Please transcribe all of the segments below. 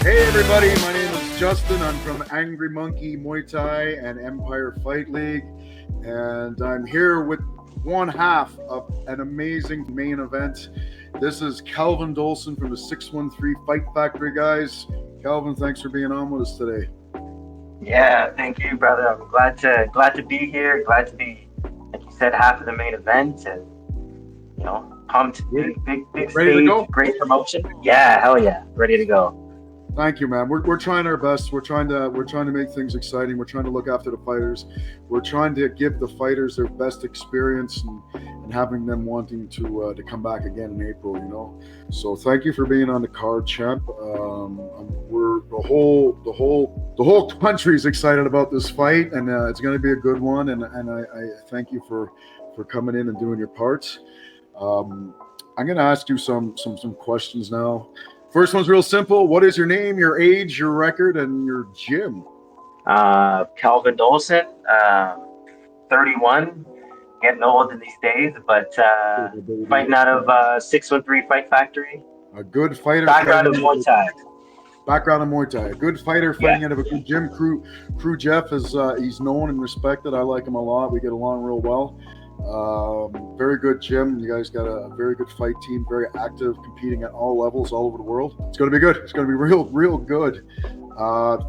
Hey everybody, my name is Justin. I'm from Angry Monkey Muay Thai and Empire Fight League, and I'm here with one half of an amazing main event. This is Calvin Dolson from the 613 Fight Factory, guys. Calvin, thanks for being on with us today. Yeah, thank you, brother. I'm glad to be here. Glad to be, like you said, half of the main event, and pumped. Big Ready to stage, go? great promotion. Yeah, hell yeah, ready to go. Thank you, man. We're trying our best. We're trying to make things exciting. We're trying to look after the fighters. We're trying to give the fighters their best experience and having them wanting to come back again in April. So thank you for being on the card, champ. We're the whole country is excited about this fight, and it's going to be a good one. And I thank you for coming in and doing your parts. I'm going to ask you some questions now. First one's real simple. What is your name, your age, your record, and your gym? Calvin Dolson, 31, getting old in these days, but fighting out of 613 Fight Factory. A good fighter. Background of Muay Thai. Background in Muay Thai. A good fighter fighting out of a good gym. Crew Jeff is he's known and respected. I like him a lot. We get along real well. Very good gym. You guys got a very good fight team, very active, competing at all levels all over the world. It's going to be good. It's going to be real good.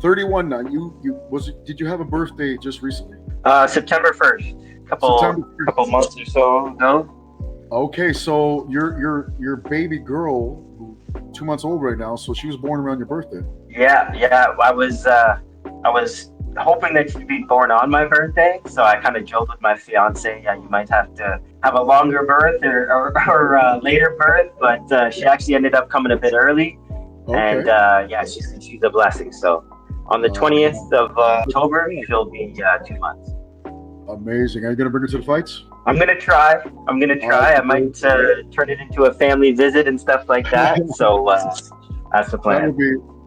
31 now. Did you have a birthday just recently? September 1st. Couple months or so ago. Okay, so your baby girl, 2 months old right now, so she was born around your birthday. Yeah. I was hoping that she'd be born on my birthday, so I kind of joked with my fiance, yeah, you might have to have a longer birth or later birth, but she actually ended up coming a bit early. Okay. And she's a blessing. So on the 20th of October, she'll be 2 months. Amazing. Are you gonna bring her to the fights? I'm gonna try. I might turn it into a family visit and stuff like that. So that's the plan.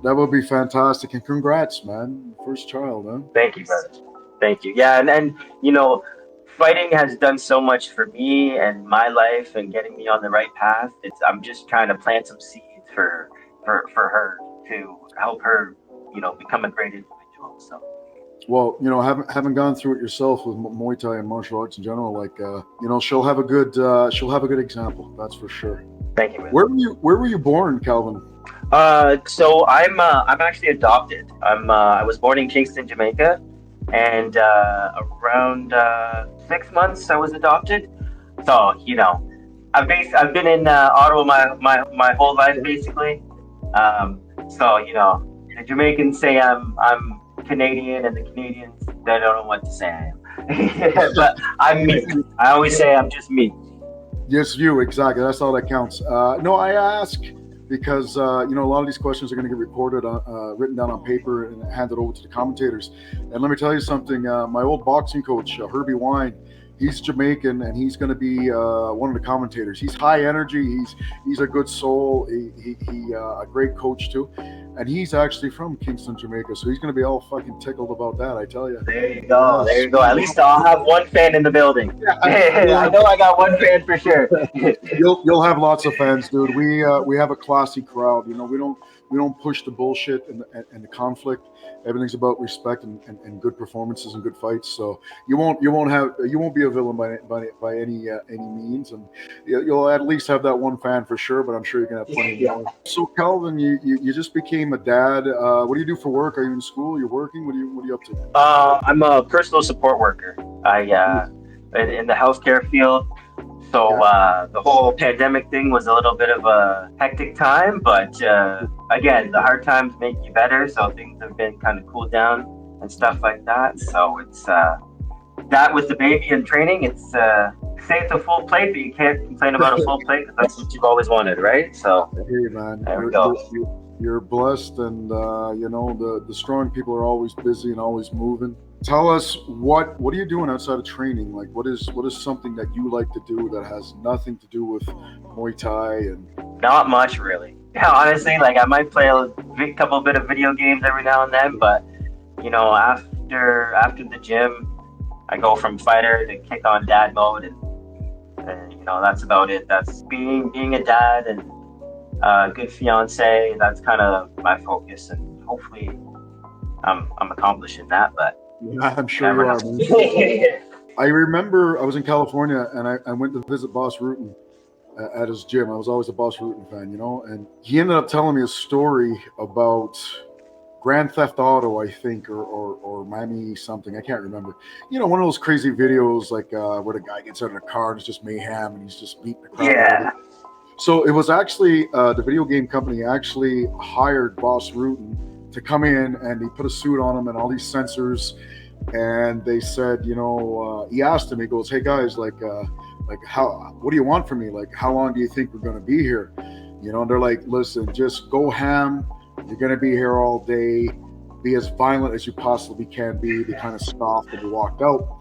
That would be fantastic, and congrats, man. First child, huh? Thank you, brother. Thank you. Yeah, and fighting has done so much for me and my life and getting me on the right path. I'm just trying to plant some seeds for her to help her, become a great individual. So. Well, having gone through it yourself with Muay Thai and martial arts in general, she'll have a good example. That's for sure. Thank you, man. Where were you born, Calvin? So I'm actually adopted. I was born in Kingston, Jamaica, and around 6 months I was adopted. So I've been in Ottawa my whole life basically. So the Jamaicans say I'm Canadian, and the Canadians, they don't know what to say I am. But I'm me. I always say I'm just me. Yes, you, exactly. That's all that counts. No, I ask because a lot of these questions are going to get recorded, written down on paper, and handed over to the commentators. And let me tell you something. My old boxing coach, Herbie Wine, he's Jamaican, and he's going to be one of the commentators. He's high energy. He's a good soul. He a great coach too, and he's actually from Kingston, Jamaica. So he's going to be all fucking tickled about that. I tell you. There you go. There you go. At least I'll have one fan in the building. I know I got one fan for sure. You'll have lots of fans, dude. We have a classy crowd. We don't push the bullshit and the conflict. Everything's about respect and good performances and good fights. So you won't be a villain by any means, and you'll at least have that one fan for sure. But I'm sure you're gonna have plenty more. So Calvin, you just became a dad. What do you do for work? Are you in school? You're working? What are you up to? I'm a personal support worker. In the healthcare field. So the whole pandemic thing was a little bit of a hectic time, but again, the hard times make you better. So things have been kind of cooled down and stuff like that. So it's that with the baby and training, it's say it's a full plate, but you can't complain about a full plate because that's what you've always wanted, right? So hey, man, there we go. You're blessed, and the strong people are always busy and always moving. Tell us what are you doing outside of training? Like what is something that you like to do that has nothing to do with Muay Thai? And not much really. Yeah, honestly, like I might play a couple bit of video games every now and then, but after the gym, I go from fighter to kick on dad mode, and that's about it. That's being a dad and good fiance. That's kind of my focus, and hopefully, I'm accomplishing that. But Yeah, I'm you sure never you know. are, man. I remember I was in California and I went to visit Boss Rutan at his gym. I was always a Boss Rutan fan, you know, and he ended up telling me a story about Grand Theft Auto, I think, or Miami something. I can't remember. You know, one of those crazy videos like where the guy gets out of the car and it's just mayhem and he's just beating the crap out of it. Yeah. So it was actually the video game company actually hired Boss Rutan to come in and he put a suit on him and all these sensors. And they said, you know, he asked him, he goes, "Hey guys, like how, what do you want from me? Like, how long do you think we're going to be here?" You know, and they're like, "Listen, just go ham. You're going to be here all day. Be as violent as you possibly can be." They kind of scoffed and he walked out.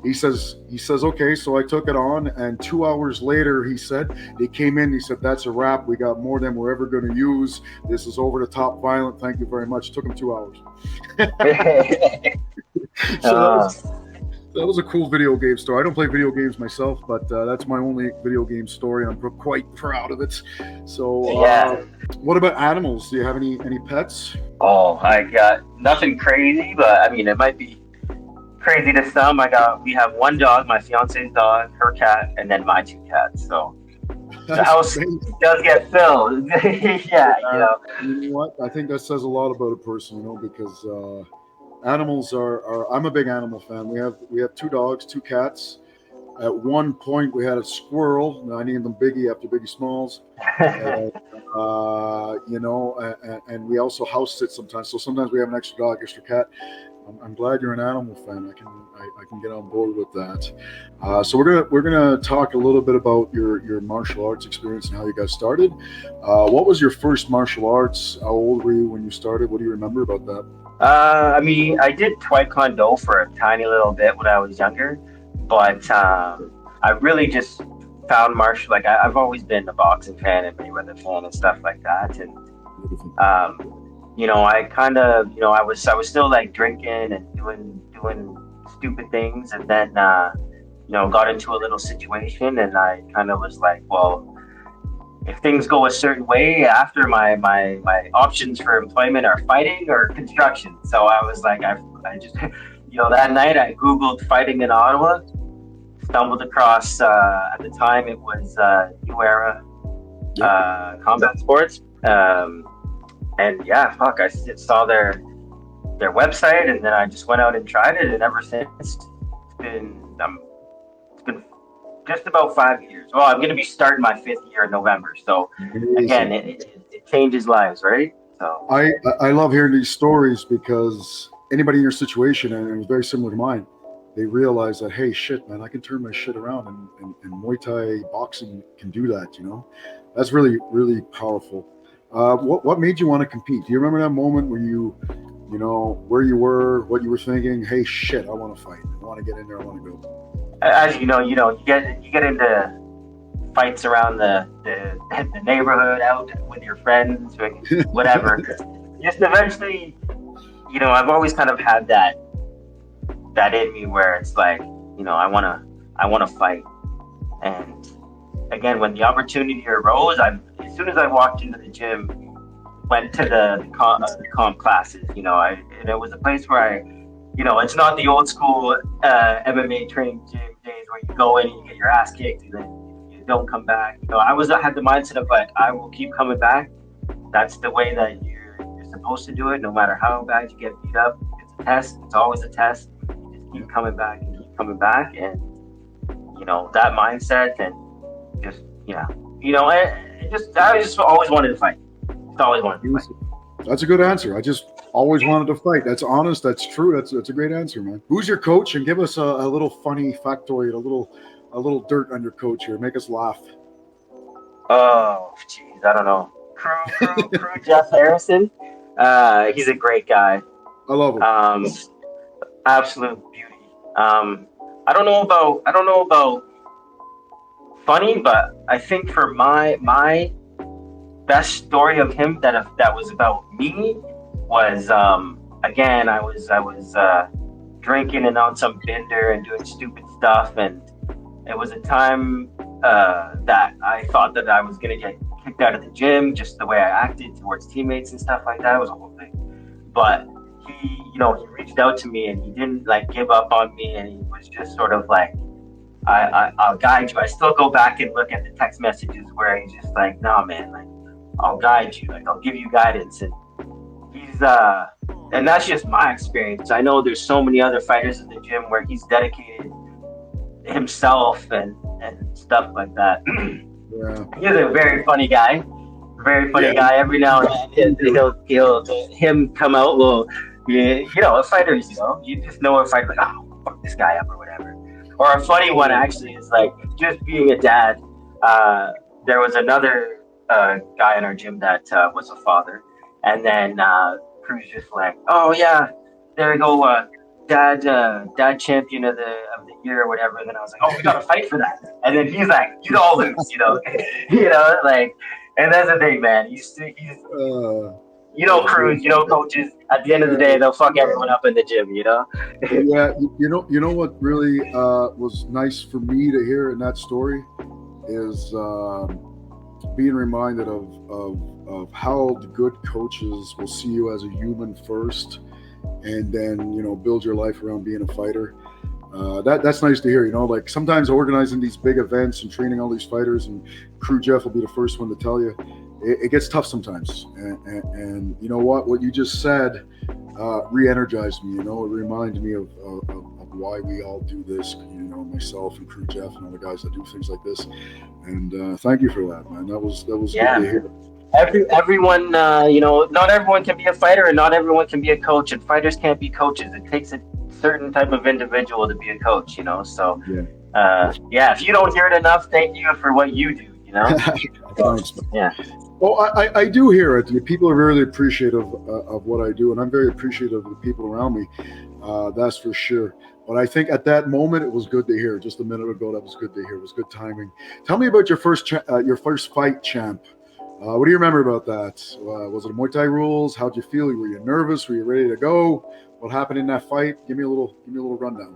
He says, "Okay." So I took it on, and 2 hours later, he said, they came in. He said, "That's a wrap. We got more than we're ever going to use. This is over the top violent. Thank you very much." It took him 2 hours. So uh, that was a cool video game story. I don't play video games myself, but that's my only video game story, and I'm quite proud of it. So, yeah. what about animals? Do you have any pets? Oh, I got nothing crazy, but I mean, it might be crazy to some. We have one dog, my fiance's dog, her cat, and then my two cats. So the That's house amazing. does get filled. Yeah, you know. You know what? I think that says a lot about a person, you know, because animals are. I'm a big animal fan. We have two dogs, two cats. At one point, we had a squirrel. I named them Biggie after Biggie Smalls. And, you know, and we also house sit sometimes. So sometimes we have an extra dog, extra cat. I'm glad you're an animal fan. I can get on board with that. So we're gonna talk a little bit about your martial arts experience and how you got started. What was your first martial arts? How old were you when you started? What do you remember about that? I mean, I did Taekwondo for a tiny little bit when I was younger, but I really just found martial. Like I've always been a boxing fan and Mayweather fan and stuff like that, and you know, I kind of, you know, I was still like drinking and doing stupid things, and then you know, got into a little situation, and I kind of was like, well, if things go a certain way after my options for employment are fighting or construction. So I was like, I just, you know, that night I Googled fighting in Ottawa, stumbled across, at the time it was New Era combat sports. And yeah, fuck, I saw their website, and then I just went out and tried it, and ever since it's been just about 5 years. Well, I'm going to be starting my 5th year in November. So again, it changes lives, right? So I love hearing these stories because anybody in your situation, and it was very similar to mine, they realize that, hey, shit, man, I can turn my shit around, and Muay Thai boxing can do that. You know, that's really really powerful. What made you want to compete? Do you remember that moment where you know, where you were, what you were thinking? Hey, shit, I want to fight. I want to get in there. I want to go. as you get into fights around the neighborhood, out with your friends, or whatever. Just eventually, you know, I've always kind of had that in me where it's like, you know, I wanna fight. And again, when the opportunity arose, as soon as I walked into the gym, went to the comp classes. You know, and it was a place where you know, it's not the old school MMA training gym days where you go in and you get your ass kicked and then you don't come back. You know, I had the mindset of like, I will keep coming back. That's the way that you're supposed to do it, no matter how bad you get beat up. It's a test. It's always a test. You just keep coming back and keep coming back, and you know, that mindset, and just you know, I just always wanted to fight. Just always wanted to fight. That's a good answer. I just always wanted to fight. That's honest. That's true. That's a great answer, man. Who's your coach? And give us a little funny factoid, a little dirt on your coach here. Make us laugh. Oh, jeez, I don't know. Crew Jeff Harrison. He's a great guy. I love him. Absolute beauty. I don't know about funny, but I think for my best story of him that was about me was again, I was drinking and on some bender and doing stupid stuff, and it was a time that I thought that I was gonna get kicked out of the gym, just the way I acted towards teammates and stuff like that. It was a whole thing. But he reached out to me and he didn't like give up on me, and he was just sort of like, I'll guide you. I still go back and look at the text messages where he's just like, nah, man, like, I'll guide you, like, I'll give you guidance. And he's and that's just my experience. I know there's so many other fighters in the gym where he's dedicated himself and stuff like that. Yeah. He's a very funny guy. Very funny guy. Every now and then he'll him come out. Well, a fighter, you just know a fighter, like, oh, fuck this guy up or whatever. Or a funny one actually is like, just being a dad. There was another guy in our gym that was a father, and then Crew's just like, oh yeah, there we go, dad champion of the year or whatever. And then I was like, oh, we gotta fight for that. And then he's like, you all lose, like. And that's the thing, man. He's Cruz, coaches. At the end of the day, they'll fuck everyone up in the gym, Yeah, you know what really was nice for me to hear in that story is being reminded of how the good coaches will see you as a human first, and then build your life around being a fighter. That's nice to hear. Like sometimes organizing these big events and training all these fighters, and Crew Jeff will be the first one to tell you, it gets tough sometimes. And you know what you just said re-energized me. It reminded me of why we all do this. Myself and Crew Jeff and all the guys that do things like this. And thank you for that, man. That was good to hear. Everyone, not everyone can be a fighter, and not everyone can be a coach, and fighters can't be coaches. It takes a certain type of individual to be a coach, so if you don't hear it enough, thank you for what you do. Thanks, yeah. Well, I do hear it. People are really appreciative of what I do, and I'm very appreciative of the people around me. That's for sure. But I think at that moment it was good to hear. Just a minute ago, that was good to hear. It was good timing. Tell me about your first fight, champ. What do you remember about that? Was it a Muay Thai rules? How'd you feel? Were you nervous? Were you ready to go? What happened in that fight? Give me a little rundown.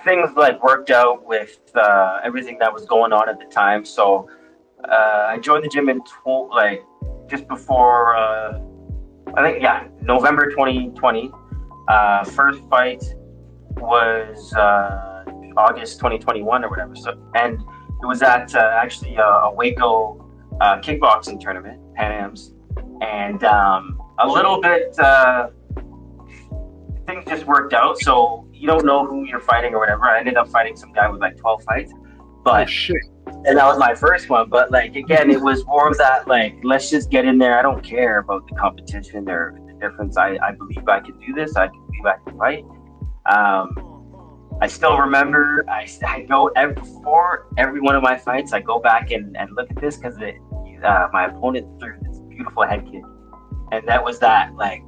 Things like worked out with everything that was going on at the time. So I joined the gym in just before November 2020. First fight was August 2021 or whatever. So, and it was at actually a Waco kickboxing tournament, Pan Am's, and a little bit things just worked out. So you don't know who you're fighting or whatever. I ended up fighting some guy with like 12 fights, but and that was my first one. But like again, it was more of that like, let's just get in there. I don't care about the competition or the difference. I believe I can do this. I believe I can fight. I still remember I go before every one of my fights. I go back and look at this because my opponent threw this beautiful head kick, and that was that like,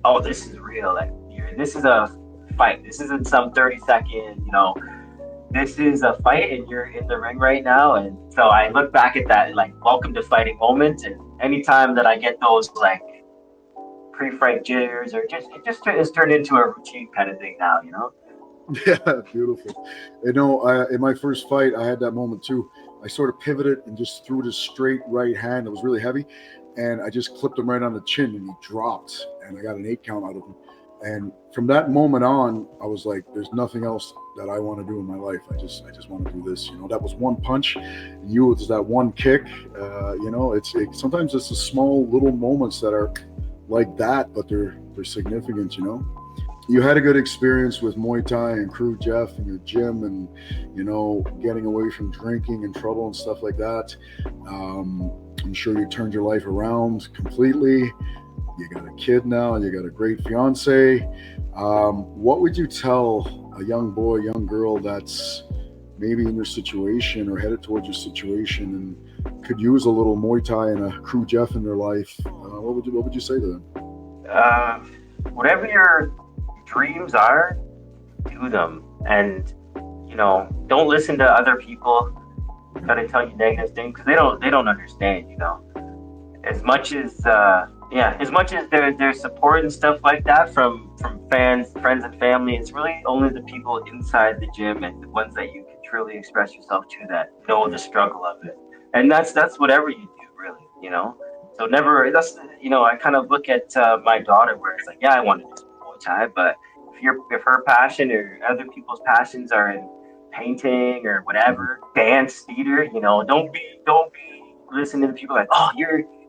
oh, this is real. Like this is a fight. This isn't some 30-second. This is a fight, and you're in the ring right now. And so I look back at that like welcome to fighting moment. And anytime that I get those like pre-fight jitters, or it's turned into a routine kind of thing now. Yeah, beautiful. In my first fight, I had that moment too. I sort of pivoted and just threw this straight right hand that was really heavy, and I just clipped him right on the chin, and he dropped, and I got an 8 count out of him. And from that moment on, I was like, there's nothing else that I want to do in my life. I just want to do this. That was one punch, and it's that one kick. Sometimes it's the small little moments that are like that, but they're significant. You had a good experience with Muay Thai and Crew Jeff and your gym, and getting away from drinking and trouble and stuff like that. I'm sure you turned your life around completely. You got a kid now, you got a great fiance. What would you tell a young boy, young girl that's maybe in your situation or headed towards your situation and could use a little Muay Thai and a Crew Jeff in their life? What would you say to them? Whatever your dreams are, do them, and don't listen to other people that tell you negative things, because they don't understand. As much as there's support and stuff like that from fans, friends, and family, it's really only the people inside the gym and the ones that you can truly express yourself to that know the struggle of it. And that's whatever you do, really. you know. So never. That's I kind of look at my daughter where it's like, yeah, I want to do Muay Thai, but if her passion or other people's passions are in painting or whatever, dance, theater, don't be listening to people like, oh,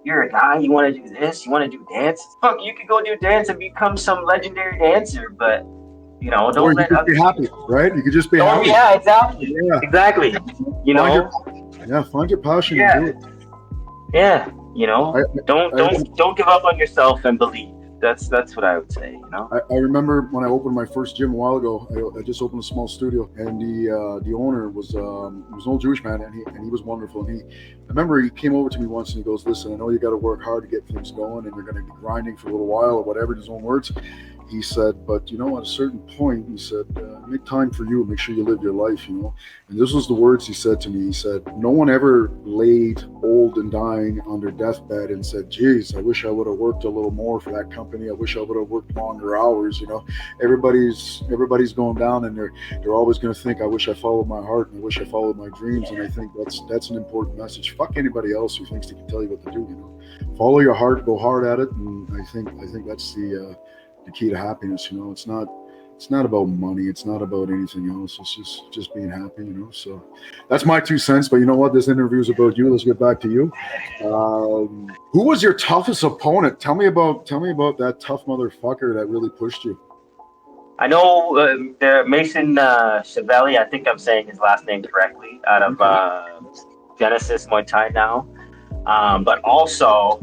you're a guy, you want to do this, you want to do dance. Fuck, you could go do dance and become some legendary dancer, but Or don't you let could just other be happy, people. right? You could just be Oh happy. yeah, exactly, Yeah. exactly. You Find know, find your passion yeah, and do it. yeah. I, Don't give up on yourself and believe. That's what I would say. I remember when I opened my first gym a while ago. I just opened a small studio, and the owner was an old Jewish man, and he was wonderful. And I remember he came over to me once and he goes, "Listen, I know you got to work hard to get things going, and you're going to be grinding for a little while or whatever." In his own words, he said, "But at a certain point, he said, make time for you, make sure you live your life, And this was the words he said to me. He said, "No one ever laid old and dying on their deathbed and said, 'Geez, I wish I would have worked a little more for that company. I wish I would have worked longer hours.' Everybody's going down, and they're always going to think, 'I wish I followed my heart, and I wish I followed my dreams.' And I think that's an important message. Fuck anybody else who thinks they can tell you what to do. Follow your heart, go hard at it, and I think that's the key to happiness. It's not about money, it's not about anything else. It's just being happy. So that's my 2 cents. But you know what, this interview is about you. Let's get back to you. Who was your toughest opponent? Tell me about that tough motherfucker that really pushed you. I know the Mason Chevelli. I think I'm saying his last name correctly. Out of Genesis Muay Thai now, but also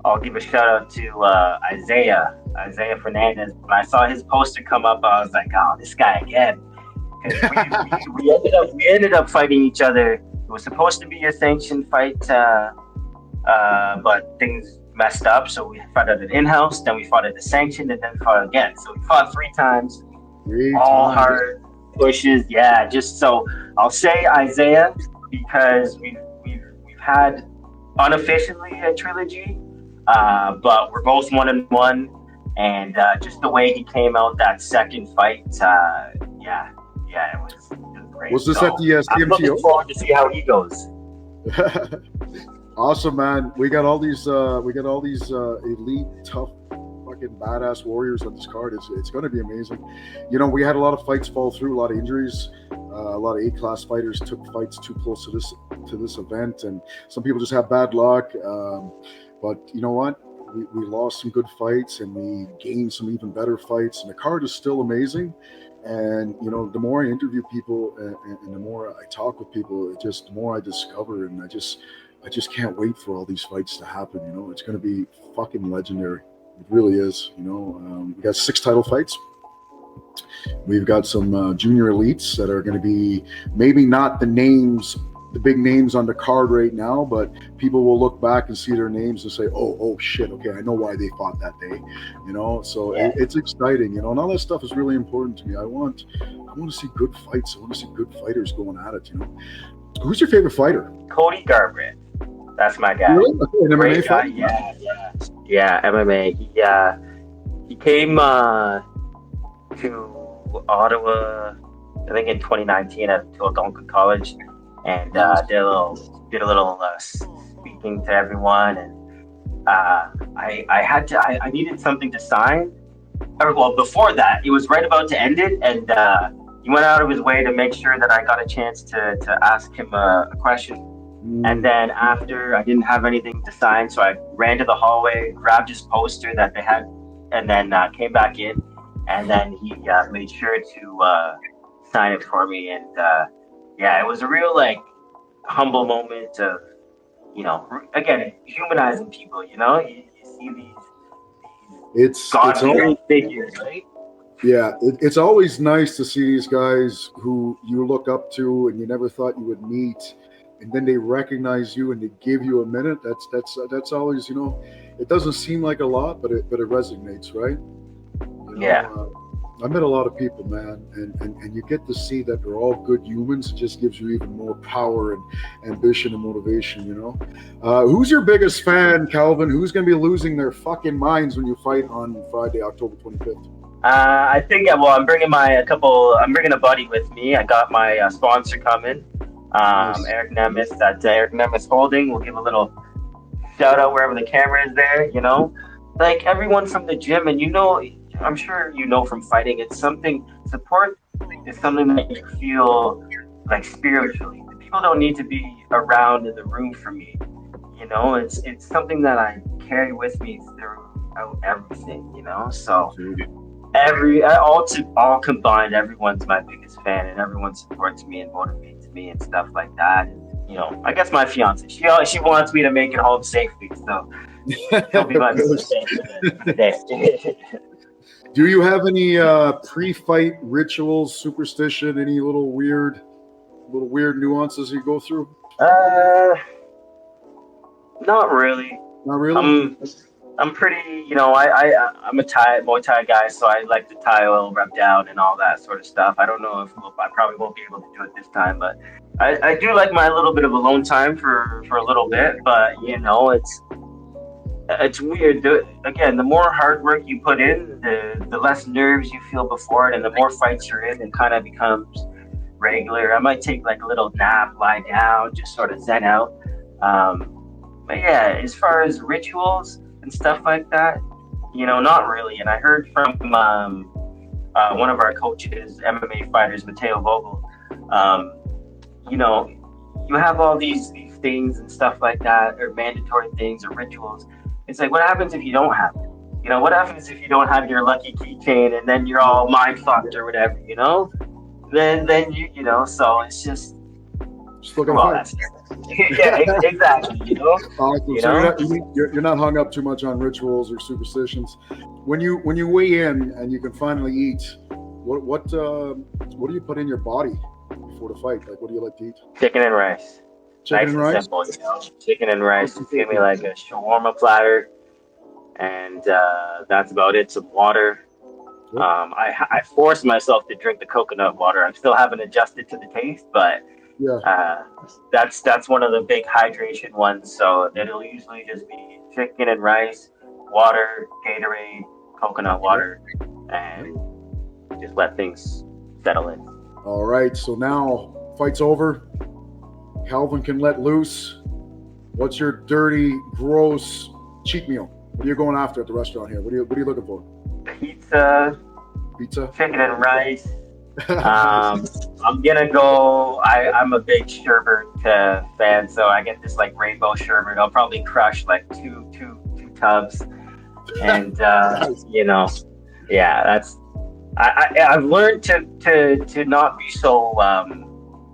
I'll give a shout out to Isaiah Fernandez. When I saw his poster come up, I was like, "Oh, this guy again." We ended up fighting each other. It was supposed to be a sanctioned fight, but things messed up. So we fought at an in-house, then we fought at the sanctioned, and then fought again. So we fought 3 times. All hard pushes. Yeah, just so I'll say Isaiah because we've had unofficially a trilogy. But we're both 1-1, and just the way he came out that second fight, it was great. Was this so at the CMTO? I'm looking forward to see how he goes. Awesome, man. We got all these elite, tough, fucking badass warriors on this card. It's going to be amazing. We had a lot of fights fall through, a lot of injuries. A lot of A-class fighters took fights too close to this event, and some people just have bad luck. But you know what? We lost some good fights, and we gained some even better fights. And the card is still amazing. And the more I interview people, and the more I talk with people, the more I discover, and I just can't wait for all these fights to happen. It's going to be fucking legendary. It really is. We got 6 title fights. We've got some junior elites that are going to be maybe not the big names on the card right now, but people will look back and see their names and say, oh shit, okay, I know why they fought that day. So it's exciting, and all that stuff is really important to me. I want to see good fights. I want to see good fighters going at it. Who's your favorite fighter? Cody Garbrandt. That's my guy. Really? An MMA fighter? Yeah, MMA. He came to Ottawa, I think in 2019 at Algonquin College, and did a little speaking to everyone, and I needed something to sign. Well, before that, he was right about to end it, and he went out of his way to make sure that I got a chance to ask him a question. And then after, I didn't have anything to sign, so I ran to the hallway, grabbed his poster that they had, and then came back in. And then he made sure to sign it for me. And it was a real humble moment of, again, humanizing people. You see these God-fearing figures, right? Yeah, it's always nice to see these guys who you look up to and you never thought you would meet, and then they recognize you and they give you a minute. That's always, it doesn't seem like a lot, but it resonates, right? I met a lot of people, man, and you get to see that they're all good humans. It just gives you even more power and ambition and motivation, Who's your biggest fan, Calvin? Who's going to be losing their fucking minds when you fight on Friday, October 25th? I think, I'm bringing I'm bringing a buddy with me. I got my sponsor coming, nice. Eric Nemes at Eric Nemes Holding. We'll give a little shout out wherever the camera is there, you know? Like everyone from the gym, and I'm sure you know from fighting, it's something, support is something that you feel like spiritually. People don't need to be around in the room for me. You know, it's something that I carry with me throughout everything, you know? So all combined, everyone's my biggest fan, and everyone supports me and motivates me and stuff like that. And, you know, I guess my fiance, she wants me to make it home safely, so she'll be my biggest fan for the day. Do you have any pre-fight rituals, superstition, any little weird nuances you go through? Not really. Not really. I'm pretty, you know, I'm a Muay Thai guy, so I like the Thai oil rub down and all that sort of stuff. I don't know if I probably won't be able to do it this time, but I do like my little bit of alone time for a little bit. But you know, it's weird. Again, the more hard work you put in, the less nerves you feel before it, and the more fights you're in, it kind of becomes regular. I might take like a little nap, lie down, just sort of zen out. But yeah, as far as rituals and stuff like that, you know, not really. And I heard from one of our coaches, MMA fighters, Mateo Vogel, you know, you have all these things and stuff like that, or mandatory things or rituals. It's like, what happens if you don't have it? You know, what happens if you don't have your lucky keychain and then you're all mind fucked or whatever, you know? Then you know, so it's just looking at yeah, exactly. You know, you're not hung up too much on rituals or superstitions. When you weigh in and you can finally eat, what do you put in your body before the fight? Like, what do you like to eat? Chicken and rice. Chicken nice and rice. Simple, you know? Chicken and rice. Just give me like a shawarma platter, and that's about it. Some water. Yep. I force myself to drink the coconut water. I still haven't adjusted to the taste, but yeah, that's one of the big hydration ones. So it'll usually just be chicken and rice, water, Gatorade, coconut water, and just let things settle in. All right, so now fight's over. Calvin can let loose. What's your dirty, gross cheat meal? What are you going after at the restaurant here? What are you looking for? Pizza, chicken and rice. I'm gonna go. I'm a big sherbet fan, so I get this like rainbow sherbet. I'll probably crush like two tubs, and you know, yeah, that's. I've learned to not be so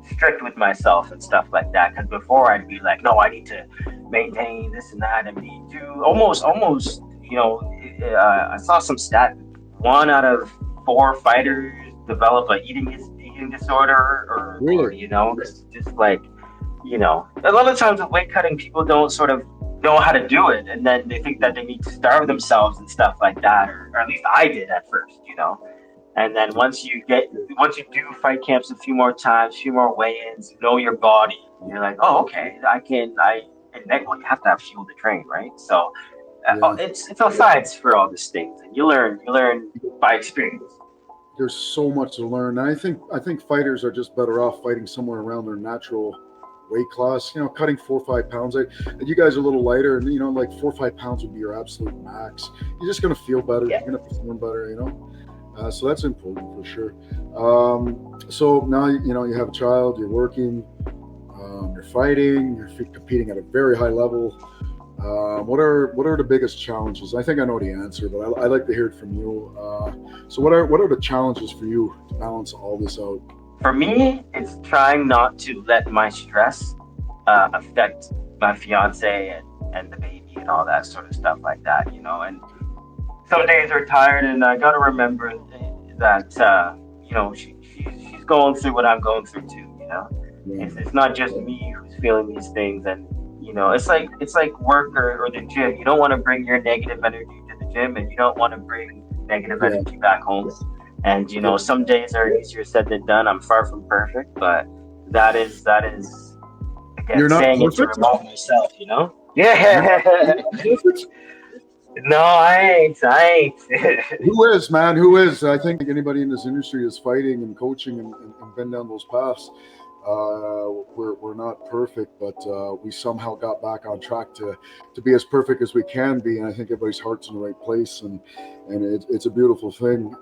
strict with myself and stuff like that. Because before I'd be like, no, I need to maintain this and that, and need to almost. You know, I saw some stat. 1 out of 4 fighters develop an eating disorder, or you know, just like, you know, a lot of times with weight cutting, people don't sort of know how to do it, and then they think that they need to starve themselves and stuff like that, or at least I did at first, you know. And then once you do fight camps a few more times, a few more weigh-ins, know your body, you're like, oh, okay, and then you have to have fuel to train, right? So it's a science for all these things, and you learn by experience. There's so much to learn. I think fighters are just better off fighting somewhere around their natural weight class. You know, cutting 4 or 5 pounds. You guys are a little lighter, and you know, like 4 or 5 pounds would be your absolute max. You're just gonna feel better. Yeah. You're gonna perform better. You know, so that's important for sure. So now you know you have a child. You're working. You're fighting. You're competing at a very high level. What are the biggest challenges? I think I know the answer, but I'd like to hear it from you. So what are the challenges for you to balance all this out? For me, it's trying not to let my stress affect my fiance and the baby and all that sort of stuff like that, you know. And some days are tired, and I got to remember that you know, she's going through what I'm going through too, you know. Yeah. It's not just me who's feeling these things, and you know, it's like work or the gym. You don't want to bring your negative energy to the gym, and you don't want to bring negative energy back home. And you know, some days are easier said than done. I'm far from perfect, but that is again, you're not saying perfect? It to remind myself, you know. Yeah. No, I ain't. Who is, man? Who is? I think anybody in this industry is fighting and coaching and been down those paths. We're not perfect, but we somehow got back on track to be as perfect as we can be. And I think everybody's heart's in the right place, and it's a beautiful thing.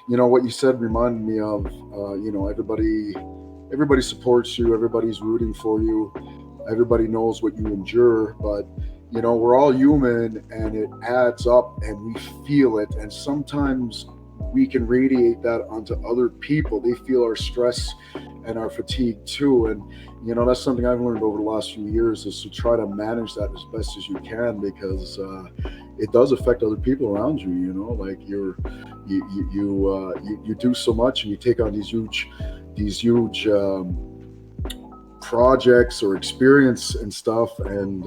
What you said reminded me of everybody supports you, everybody's rooting for you, everybody knows what you endure, but we're all human, and it adds up, and we feel it, and sometimes we can radiate that onto other people. They feel our stress and our fatigue too, and that's something I've learned over the last few years, is to try to manage that as best as you can, because it does affect other people around you. Like you do so much, and you take on these huge projects or experience and stuff, and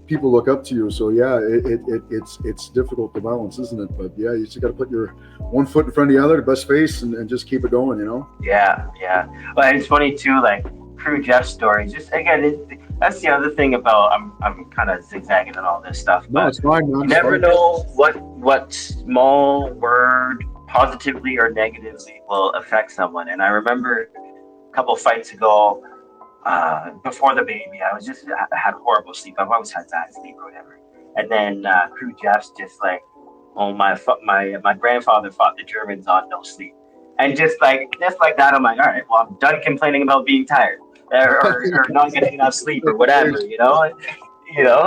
people look up to you. So yeah, it's difficult to balance, isn't it? But yeah, you just got to put your one foot in front of the other, the best face, and just keep it going. Yeah, yeah. Well, it's funny too, like Crew Jeff's story. Just again, that's the other thing about I'm kind of zigzagging and all this stuff. No, But it's fine, man. you It's never fine. know what small word, positively or negatively, will affect someone. And I remember a couple fights ago, before the baby, I had horrible sleep. I've always had bad sleep or whatever. And then Crew Jeff's just like, oh my grandfather fought the Germans on no sleep, and just like that, I'm like, all right, well, I'm done complaining about being tired, or not getting enough sleep or whatever, you know. Yeah,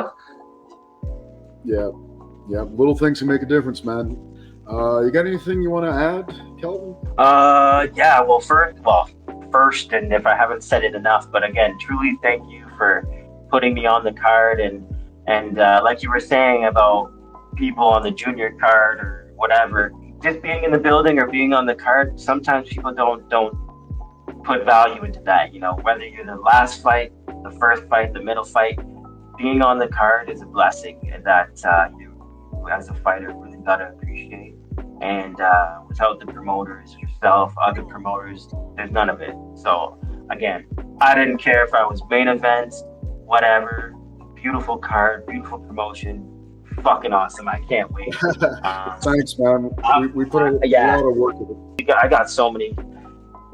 yeah. Little things can make a difference, man. You got anything you want to add, Kelvin? Yeah. First, and if I haven't said it enough, but again, truly thank you for putting me on the card, and like you were saying about people on the junior card or whatever, just being in the building or being on the card. Sometimes people don't put value into that. Whether you're the last fight, the first fight, the middle fight, being on the card is a blessing that you, as a fighter, really gotta appreciate. And without the promoters, yourself, other promoters, there's none of it. So again, I didn't care if I was main event, whatever. Beautiful card, beautiful promotion, fucking awesome. I can't wait. Thanks, man. We put a Yeah, lot of work into it. I got so many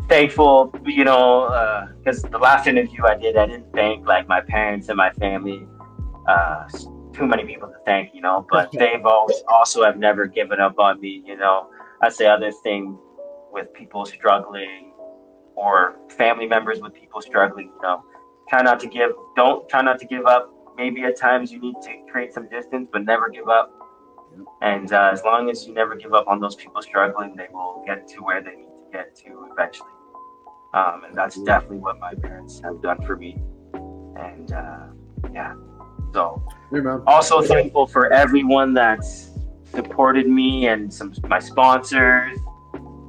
thankful, because the last interview I didn't thank like my parents and my family. Uh, Too many people to thank, but they've always also have never given up on me. That's the other thing with people struggling, or family members with people struggling. Try not to give up. Maybe at times you need to create some distance, but never give up. And as long as you never give up on those people struggling, they will get to where they need to get to eventually. And that's definitely what my parents have done for me. And yeah, so Hey, man. also thankful for everyone that's supported me, and my sponsors,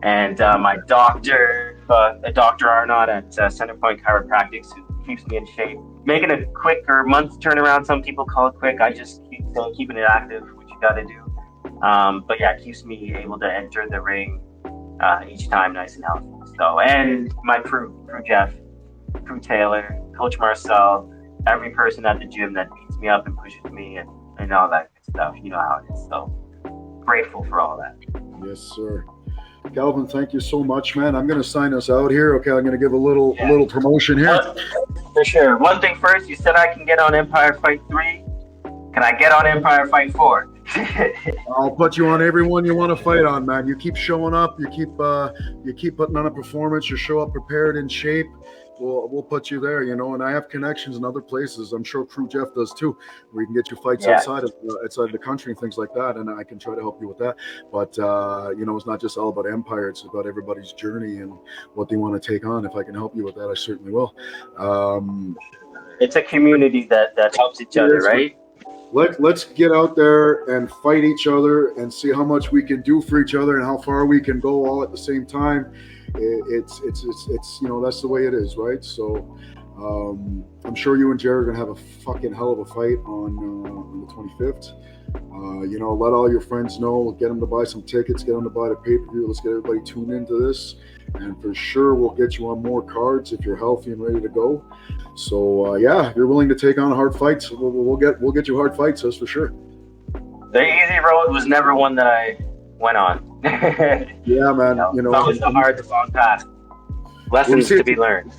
and my doctor, Dr. Arnott at Centerpoint Chiropractics, who keeps me in shape. Making a quick or month turnaround, some people call it quick. I just keep saying keeping it active, which you got to do. But yeah, it keeps me able to enter the ring each time nice and healthy. So, and my crew Jeff, Crew Taylor, Coach Marcel, every person at the gym that beats me up and pushes me, and all that good stuff. You know how it is. So grateful for all that. Yes, sir. Calvin, thank you so much, man. I'm going to sign us out here. Okay, I'm going to give a little promotion here. For sure. One thing first, you said I can get on Empire Fight 3. Can I get on Empire Fight 4? I'll put you on everyone you want to fight on, man. You keep showing up. You keep putting on a performance. You show up prepared, in shape. We'll put you there, and I have connections in other places. I'm sure Crew Jeff does too, where you can get you fights outside of the country and things like that, and I can try to help you with that. But it's not just all about Empire; it's about everybody's journey and what they want to take on. If I can help you with that, I certainly will. It's a community that helps each other, right? Let's get out there and fight each other and see how much we can do for each other and how far we can go all at the same time. It's that's the way it is, right? So I'm sure you and Jared are gonna have a fucking hell of a fight on the 25th. Let all your friends know, get them to buy some tickets, get them to buy the pay-per-view. Let's get everybody tuned into this, and for sure we'll get you on more cards if you're healthy and ready to go. So if you're willing to take on hard fights, we'll get you hard fights, that's for sure. The easy road was never one that I went on. Yeah, man. It's always the hard, the long path. Lessons to be learned.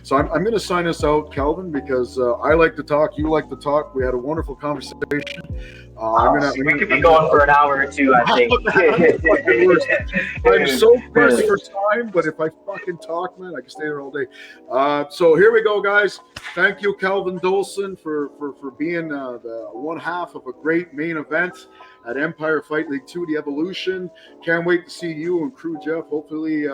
So I'm going to sign us out, Kelvin, because I like to talk. You like to talk. We had a wonderful conversation. We could be going for an hour or two, I think. I'm so pressed for time, but if I fucking talk, man, I can stay there all day. So here we go, guys. Thank you, Kelvin Dolson, for being the one half of a great main event at Empire Fight League 2, the Evolution. Can't wait to see you and Crew Jeff. Hopefully,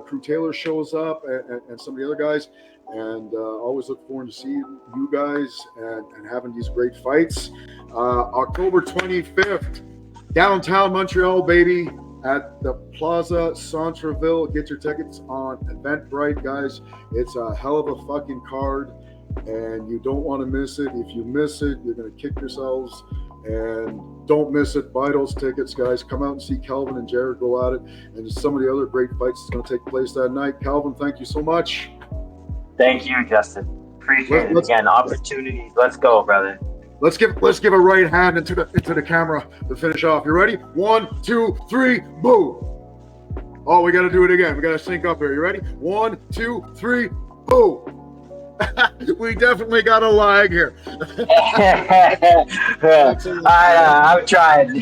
Crew Taylor shows up and some of the other guys. And always look forward to see you guys and having these great fights. October 25th, downtown Montreal, baby, at the Plaza Centreville. Get your tickets on Eventbrite, guys. It's a hell of a fucking card, and you don't want to miss it. If you miss it, you're going to kick yourselves. And don't miss it. Buy those tickets, guys. Come out and see Calvin and Jared go at it. And some of the other great fights that's going to take place that night. Calvin, thank you so much. Thank you, Justin. Appreciate it. Again, opportunities. Let's go, brother. Let's give a right hand into the camera to finish off. You ready? 1, 2, 3, boom. Oh, we got to do it again. We got to sync up here. You ready? 1, 2, 3, boom. We definitely got a lag here. I'm trying.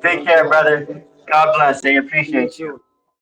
Take care, brother. God bless. I appreciate you.